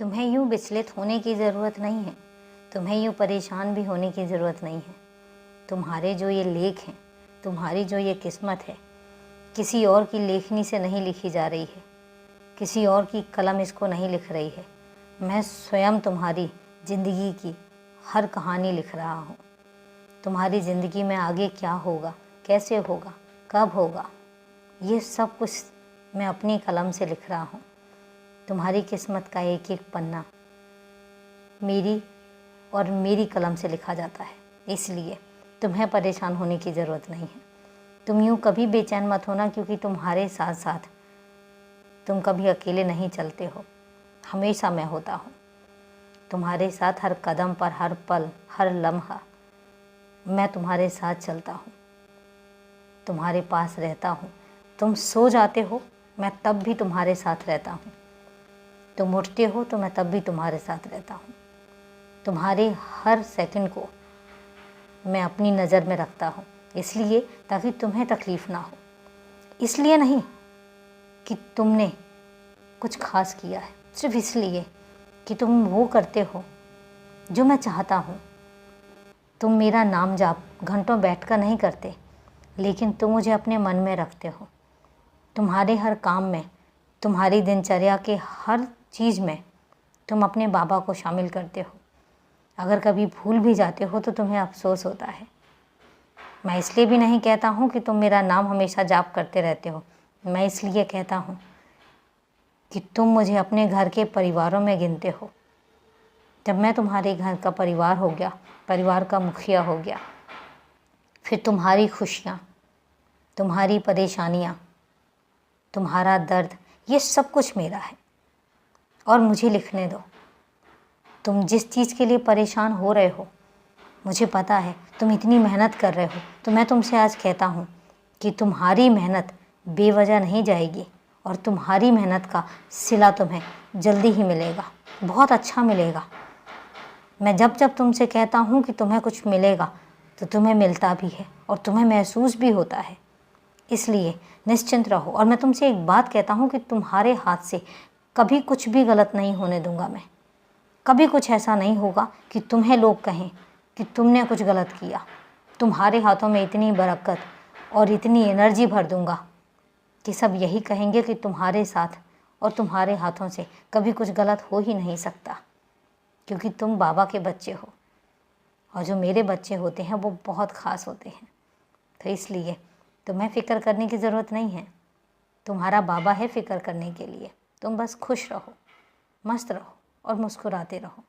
तुम्हें यूँ विचलित होने की ज़रूरत नहीं है, तुम्हें यूँ परेशान भी होने की ज़रूरत नहीं है। तुम्हारे जो ये लेख हैं, तुम्हारी जो ये किस्मत है, किसी और की लेखनी से नहीं लिखी जा रही है, किसी और की कलम इसको नहीं लिख रही है। मैं स्वयं तुम्हारी ज़िंदगी की हर कहानी लिख रहा हूँ। तुम्हारी ज़िंदगी में आगे क्या होगा, कैसे होगा, कब होगा, ये सब कुछ मैं अपनी कलम से लिख रहा हूँ। तुम्हारी किस्मत का एक एक पन्ना मेरी कलम से लिखा जाता है, इसलिए तुम्हें परेशान होने की ज़रूरत नहीं है। तुम यूँ कभी बेचैन मत होना, क्योंकि तुम्हारे साथ साथ तुम कभी अकेले नहीं चलते हो, हमेशा मैं होता हूँ। तुम्हारे साथ हर कदम पर, हर पल, हर लम्हा मैं तुम्हारे साथ चलता हूँ, तुम्हारे पास रहता हूँ। तुम सो जाते हो, मैं तब भी तुम्हारे साथ रहता हूँ। तुम उठते हो तो मैं तब भी तुम्हारे साथ रहता हूँ। तुम्हारे हर सेकंड को मैं अपनी नज़र में रखता हूँ, इसलिए ताकि तुम्हें तकलीफ़ ना हो। इसलिए नहीं कि तुमने कुछ खास किया है, सिर्फ इसलिए कि तुम वो करते हो जो मैं चाहता हूँ। तुम मेरा नाम जाप घंटों बैठकर नहीं करते, लेकिन तुम मुझे अपने मन में रखते हो। तुम्हारे हर काम में, तुम्हारी दिनचर्या के हर चीज़ में तुम अपने बाबा को शामिल करते हो। अगर कभी भूल भी जाते हो तो तुम्हें अफसोस होता है। मैं इसलिए भी नहीं कहता हूँ कि तुम मेरा नाम हमेशा जाप करते रहते हो। मैं इसलिए कहता हूँ कि तुम मुझे अपने घर के परिवारों में गिनते हो। जब मैं तुम्हारे घर का परिवार हो गया, परिवार का मुखिया हो गया, फिर तुम्हारी खुशियाँ, तुम्हारी परेशानियाँ, तुम्हारा दर्द, ये सब कुछ मेरा है। और मुझे लिखने दो। तुम जिस चीज़ के लिए परेशान हो रहे हो, मुझे पता है तुम इतनी मेहनत कर रहे हो, तो मैं तुमसे आज कहता हूँ कि तुम्हारी मेहनत बेवजह नहीं जाएगी और तुम्हारी मेहनत का सिला तुम्हें जल्दी ही मिलेगा, बहुत अच्छा मिलेगा। मैं जब जब तुमसे कहता हूँ कि तुम्हें कुछ मिलेगा, तो तुम्हें मिलता भी है और तुम्हें महसूस भी होता है। इसलिए निश्चिंत रहो। और मैं तुमसे एक बात कहता हूँ कि तुम्हारे हाथ से कभी कुछ भी गलत नहीं होने दूंगा मैं। कभी कुछ ऐसा नहीं होगा कि तुम्हें लोग कहें कि तुमने कुछ गलत किया। तुम्हारे हाथों में इतनी बरकत और इतनी एनर्जी भर दूंगा कि सब यही कहेंगे कि तुम्हारे साथ और तुम्हारे हाथों से कभी कुछ गलत हो ही नहीं सकता, क्योंकि तुम बाबा के बच्चे हो और जो मेरे बच्चे होते हैं वो बहुत ख़ास होते हैं। तो इसलिए तुम्हें फ़िक्र करने की ज़रूरत नहीं है। तुम्हारा बाबा है फ़िक्र करने के लिए। तुम बस खुश रहो, मस्त रहो और मुस्कुराते रहो।